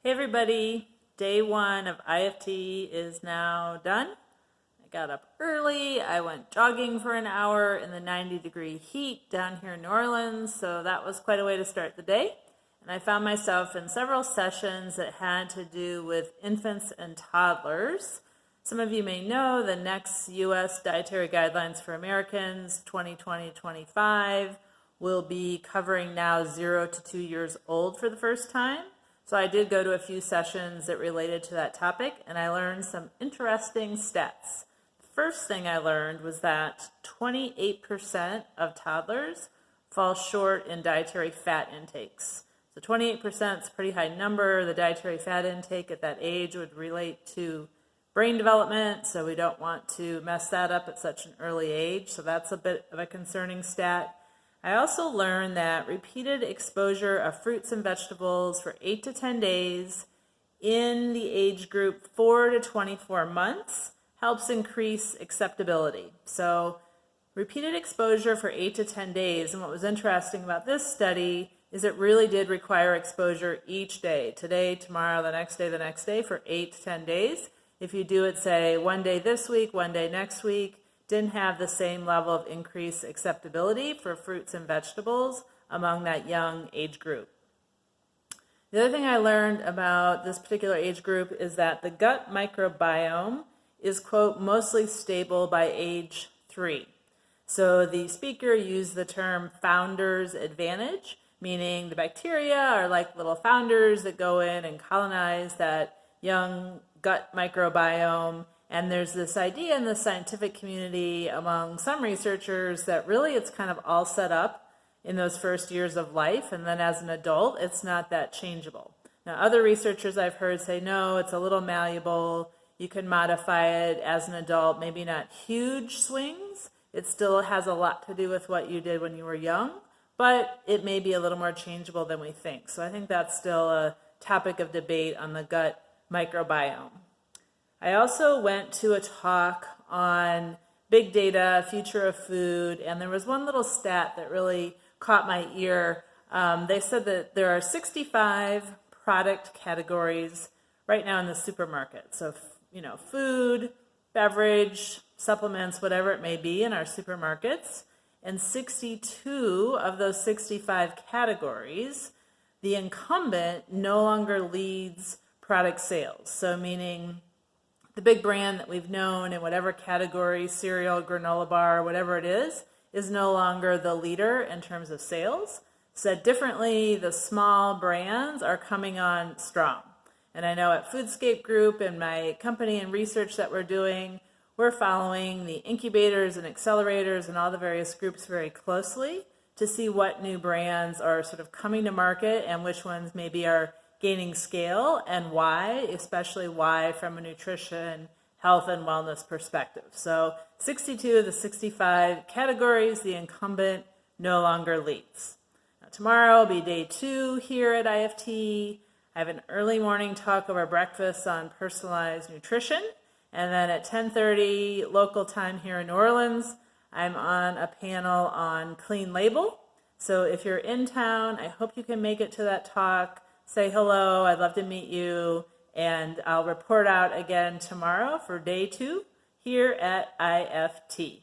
Hey everybody, day one of IFT is now done. I got up early, I went jogging for an hour in the 90-degree heat down here in New Orleans, so that was quite a way to start the day. And I found myself in several sessions that had to do with infants and toddlers. Some of you may know the next U.S. Dietary Guidelines for Americans 2020-25 will be covering now 0 to 2 years old for the first time. So I did go to a few sessions that related to that topic, and I learned some interesting stats. The first thing I learned was that 28% of toddlers fall short in dietary fat intakes. So 28% is a pretty high number. The dietary fat intake at that age would relate to brain development, so we don't want to mess that up at such an early age. So that's a bit of a concerning stat. I also learned that repeated exposure of fruits and vegetables for 8 to 10 days in the age group 4 to 24 months helps increase acceptability. So repeated exposure for 8 to 10 days, and what was interesting about this study is it really did require exposure each day, today, tomorrow, the next day, for 8 to 10 days. If you do it, say, one day this week, one day next week, didn't have the same level of increased acceptability for fruits and vegetables among that young age group. The other thing I learned about this particular age group is that the gut microbiome is, quote, mostly stable by age 3. So the speaker used the term founder's advantage, meaning the bacteria are like little founders that go in and colonize that young gut microbiome. And there's this idea in the scientific community among some researchers that really it's kind of all set up in those first years of life, and then as an adult, it's not that changeable. Now, other researchers I've heard say, no, it's a little malleable. You can modify it as an adult, maybe not huge swings. It still has a lot to do with what you did when you were young, but it may be a little more changeable than we think. So I think that's still a topic of debate on the gut microbiome. I also went to a talk on big data, future of food, and there was one little stat that really caught my ear. They said that there are 65 product categories right now in the supermarket. So, food, beverage, supplements, whatever it may be in our supermarkets. And 62 of those 65 categories, the incumbent no longer leads product sales. So meaning the big brand that we've known in whatever category, cereal, granola bar, whatever it is no longer the leader in terms of sales. Said differently, the small brands are coming on strong. And I know at Foodscape Group and my company and research that we're doing, we're following the incubators and accelerators and all the various groups very closely to see what new brands are sort of coming to market and which ones maybe are gaining scale and why, especially why from a nutrition, health, and wellness perspective. So 62 of the 65 categories, the incumbent no longer leads. Now, tomorrow will be day 2 here at IFT. I have an early morning talk over breakfast on personalized nutrition. And then at 10:30 local time here in New Orleans, I'm on a panel on clean label. So if you're in town, I hope you can make it to that talk. Say hello, I'd love to meet you, and I'll report out again tomorrow for day 2 here at IFT.